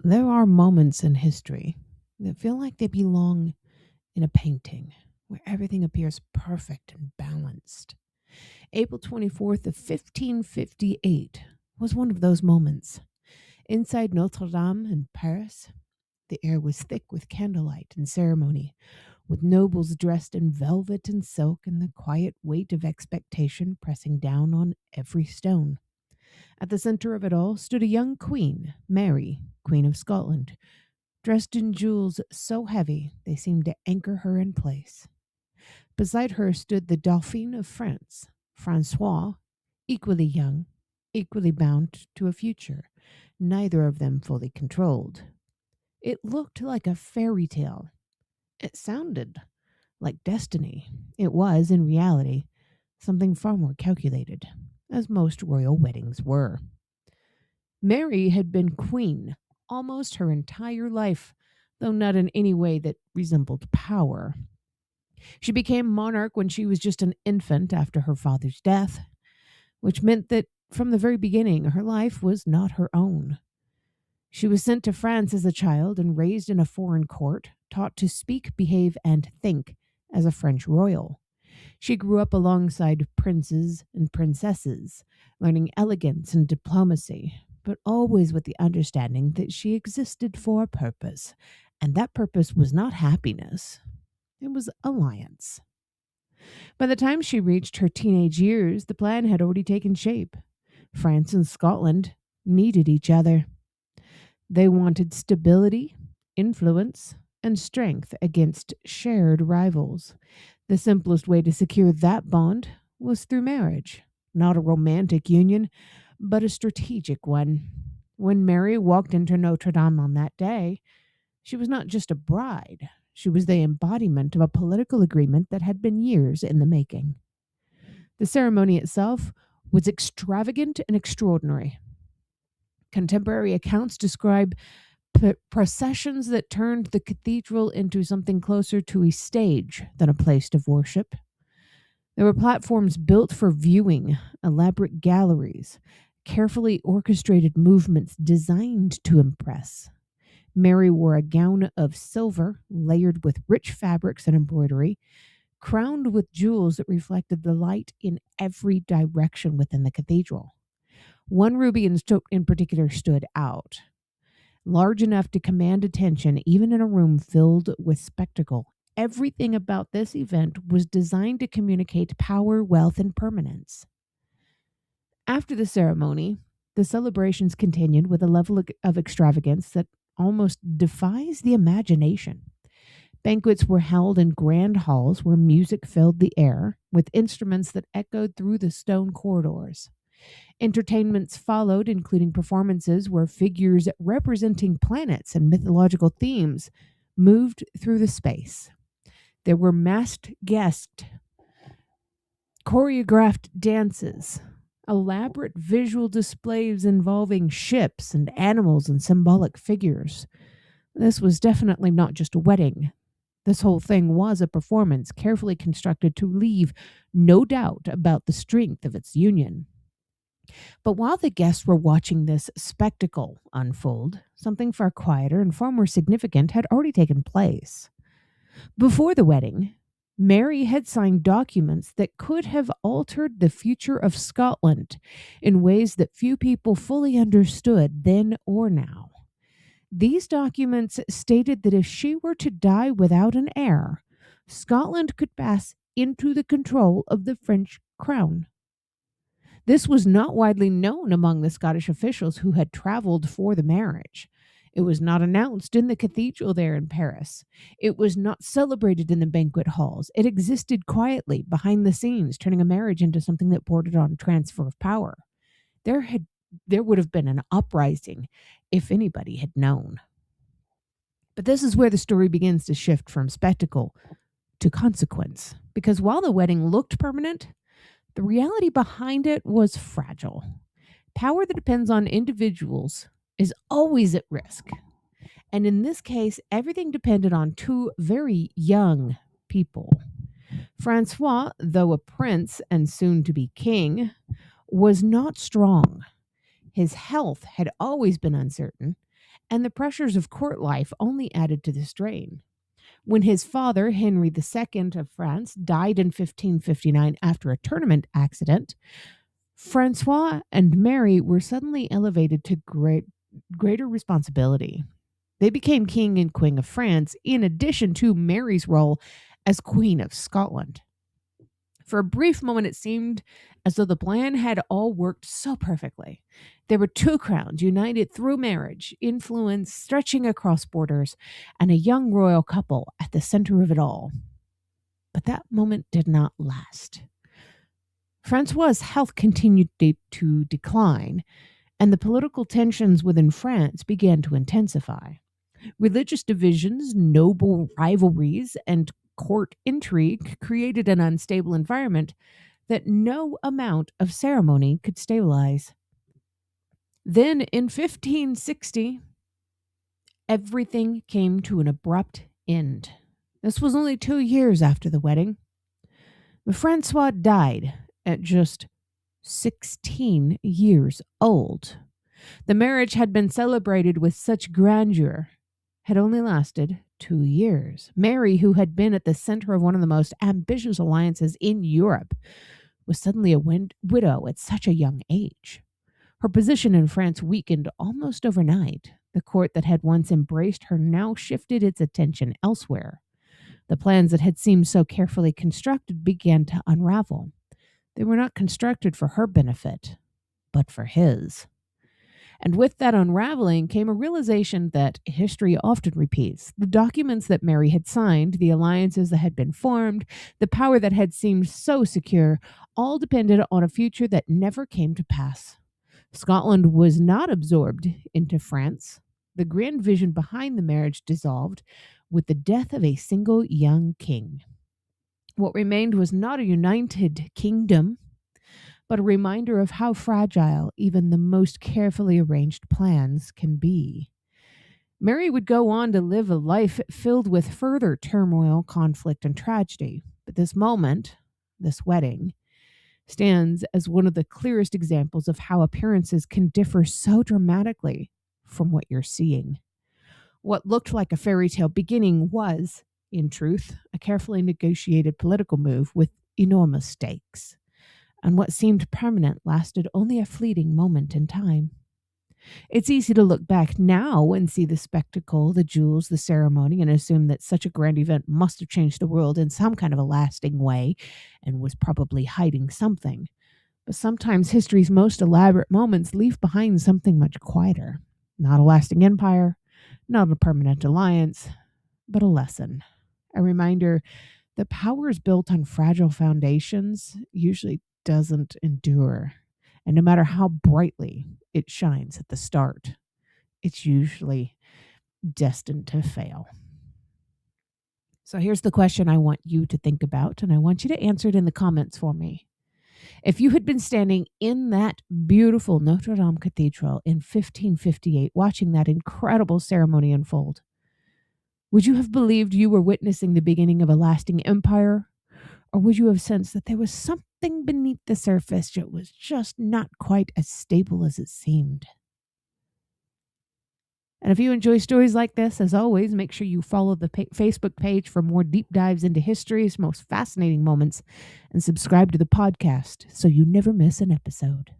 There are moments in history that feel like they belong in a painting where everything appears perfect and balanced. April 24th of 1558 was one of those moments. Inside Notre Dame in Paris, the air was thick with candlelight and ceremony, with nobles dressed in velvet and silk and the quiet weight of expectation pressing down on every stone. At the center of it all stood a young queen, Mary, Queen of Scotland, dressed in jewels so heavy they seemed to anchor her in place. Beside her stood the Dauphin of France, Francois, equally young, equally bound to a future, neither of them fully controlled. It looked like a fairy tale. It sounded like destiny. It was, in reality, something far more calculated, as most royal weddings were. Mary had been queen almost her entire life, though not in any way that resembled power. She became monarch when she was just an infant after her father's death, which meant that from the very beginning her life was not her own. She was sent to France as a child and raised in a foreign court, taught to speak, behave, and think as a French royal. She grew up alongside princes and princesses, learning elegance and diplomacy, but always with the understanding that she existed for a purpose, and that purpose was not happiness, it was alliance. By the time she reached her teenage years, the plan had already taken shape. France and Scotland needed each other. They wanted stability, influence, and strength against shared rivals. The simplest way to secure that bond was through marriage, not a romantic union, but a strategic one. When Mary walked into Notre Dame on that day, she was not just a bride, she was the embodiment of a political agreement that had been years in the making. The ceremony itself was extravagant and extraordinary. Contemporary accounts describe processions that turned the cathedral into something closer to a stage than a place of worship. There were platforms built for viewing, elaborate galleries, carefully orchestrated movements designed to impress. Mary wore a gown of silver layered with rich fabrics and embroidery, crowned with jewels that reflected the light in every direction within the cathedral. One ruby in particular stood out, large enough to command attention even in a room filled with spectacle. Everything about this event was designed to communicate power, wealth, and permanence. After the ceremony, the celebrations continued with a level of extravagance that almost defies the imagination. Banquets were held in grand halls where music filled the air, with instruments that echoed through the stone corridors. Entertainments followed, including performances where figures representing planets and mythological themes moved through the space. There were masked guests, choreographed dances, elaborate visual displays involving ships and animals and symbolic figures. This was definitely not just a wedding. This whole thing was a performance carefully constructed to leave no doubt about the strength of its union. But while the guests were watching this spectacle unfold, something far quieter and far more significant had already taken place. Before the wedding, Mary had signed documents that could have altered the future of Scotland in ways that few people fully understood then or now. These documents stated that if she were to die without an heir, Scotland could pass into the control of the French crown. This was not widely known among the Scottish officials who had traveled for the marriage. It was not announced in the cathedral there in Paris. It was not celebrated in the banquet halls. It existed quietly behind the scenes, turning a marriage into something that bordered on transfer of power. There would have been an uprising if anybody had known. But this is where the story begins to shift from spectacle to consequence. Because while the wedding looked permanent, the reality behind it was fragile. Power that depends on individuals is always at risk. And in this case, everything depended on two very young people. Francois, though a prince and soon to be king, was not strong. His health had always been uncertain, and the pressures of court life only added to the strain. When his father, Henry II of France, died in 1559 after a tournament accident, Francois and Mary were suddenly elevated to greater responsibility. They became king and queen of France, in addition to Mary's role as queen of Scotland. For a brief moment, it seemed as though the plan had all worked so perfectly. There were two crowns united through marriage, influence stretching across borders, and a young royal couple at the center of it all. But that moment did not last. Francois's health continued to decline, and the political tensions within France began to intensify. Religious divisions, noble rivalries, and court intrigue created an unstable environment that no amount of ceremony could stabilize. Then, in 1560, everything came to an abrupt end. This was only 2 years after the wedding. But Francois died at just 16 years old. The marriage had been celebrated with such grandeur, had only lasted 2 years. Mary, who had been at the center of one of the most ambitious alliances in Europe, was suddenly a widow at such a young age. Her position in France weakened almost overnight. The court that had once embraced her now shifted its attention elsewhere. The plans that had seemed so carefully constructed began to unravel. They were not constructed for her benefit, but for his. And with that unraveling came a realization that history often repeats. The documents that Mary had signed, the alliances that had been formed, the power that had seemed so secure, all depended on a future that never came to pass. Scotland was not absorbed into France. The grand vision behind the marriage dissolved with the death of a single young king. What remained was not a united kingdom, but a reminder of how fragile even the most carefully arranged plans can be. Mary would go on to live a life filled with further turmoil, conflict, and tragedy. But this moment, this wedding, stands as one of the clearest examples of how appearances can differ so dramatically from what you're seeing. What looked like a fairy tale beginning was, in truth, a carefully negotiated political move with enormous stakes. And what seemed permanent lasted only a fleeting moment in time. It's easy to look back now and see the spectacle, the jewels, the ceremony, and assume that such a grand event must have changed the world in some kind of a lasting way and was probably hiding something. But sometimes history's most elaborate moments leave behind something much quieter. Not a lasting empire, not a permanent alliance, but a lesson. A reminder that power is built on fragile foundations usually doesn't endure. And no matter how brightly it shines at the start, it's usually destined to fail. So here's the question I want you to think about, and I want you to answer it in the comments for me. If you had been standing in that beautiful Notre Dame Cathedral in 1558, watching that incredible ceremony unfold, would you have believed you were witnessing the beginning of a lasting empire? Or would you have sensed that there was something beneath the surface that was just not quite as stable as it seemed? And if you enjoy stories like this, as always, make sure you follow the Facebook page for more deep dives into history's most fascinating moments and subscribe to the podcast so you never miss an episode.